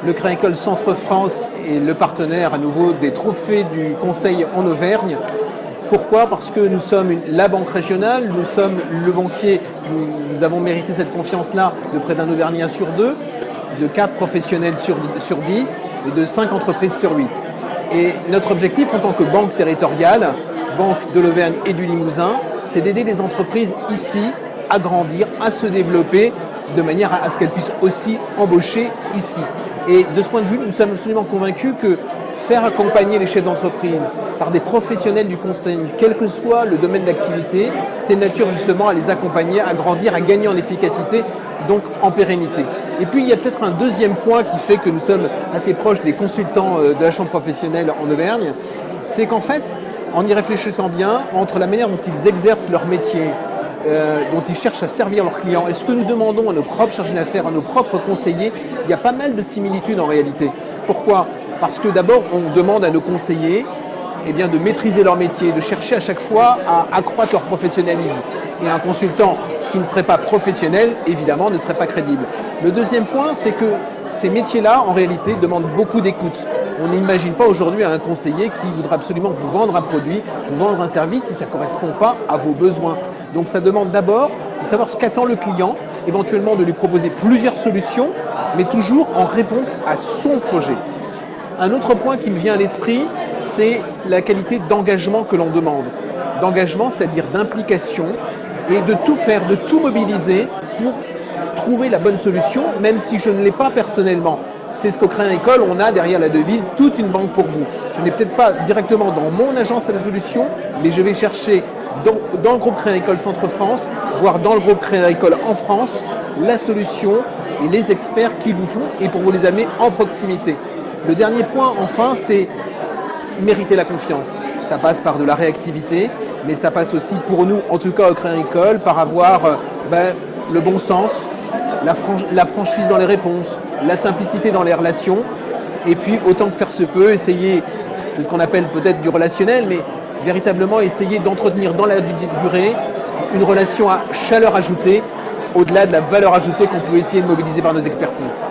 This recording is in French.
Le Crédit Agricole Centre France est le partenaire à nouveau des trophées du Conseil en Auvergne. Pourquoi? Parce que nous sommes la banque régionale, nous sommes le banquier, nous avons mérité cette confiance-là de près d'un Auvergnat sur 2, de 4 professionnels sur 10 et de 5 entreprises sur 8. Et notre objectif en tant que banque territoriale, banque de l'Auvergne et du Limousin, c'est d'aider les entreprises ici à grandir, à se développer de manière à ce qu'elles puissent aussi embaucher ici. Et de ce point de vue, nous sommes absolument convaincus que faire accompagner les chefs d'entreprise par des professionnels du conseil, quel que soit le domaine d'activité, c'est nature justement à les accompagner, à grandir, à gagner en efficacité, donc en pérennité. Et puis il y a peut-être un deuxième point qui fait que nous sommes assez proches des consultants de la chambre professionnelle en Auvergne, c'est qu'en fait, en y réfléchissant bien, entre la manière dont ils exercent leur métier, dont ils cherchent à servir leurs clients, et ce que nous demandons à nos propres chargés d'affaires, à nos propres conseillers, il y a pas mal de similitudes en réalité. Pourquoi? Parce que d'abord, on demande à nos conseillers de maîtriser leur métier, de chercher à chaque fois à accroître leur professionnalisme. Et un consultant qui ne serait pas professionnel, évidemment, ne serait pas crédible. Le deuxième point, c'est que ces métiers-là, en réalité, demandent beaucoup d'écoute. On n'imagine pas aujourd'hui un conseiller qui voudra absolument vous vendre un produit, vous vendre un service si ça ne correspond pas à vos besoins. Donc ça demande d'abord de savoir ce qu'attend le client, éventuellement de lui proposer plusieurs solutions, mais toujours en réponse à son projet. Un autre point qui me vient à l'esprit, c'est la qualité d'engagement que l'on demande. D'engagement, c'est-à-dire d'implication, et de tout faire, de tout mobiliser pour trouver la bonne solution, même si je ne l'ai pas personnellement. C'est ce qu'au Crédit Agricole, on a derrière la devise toute une banque pour vous. Je n'ai peut-être pas directement dans mon agence la solution, mais je vais chercher dans le groupe Crédit Agricole Centre France, voire dans le groupe Crédit Agricole en France, la solution et les experts qu'il vous faut et pour vous les amener en proximité. Le dernier point, enfin, c'est mériter la confiance. Ça passe par de la réactivité, mais ça passe aussi pour nous, en tout cas au Crédit Agricole, par avoir le bon sens, la franchise dans les réponses, la simplicité dans les relations, et puis autant que faire se peut, essayer, c'est ce qu'on appelle peut-être du relationnel, mais véritablement essayer d'entretenir dans la durée une relation à chaleur ajoutée, au-delà de la valeur ajoutée qu'on peut essayer de mobiliser par nos expertises.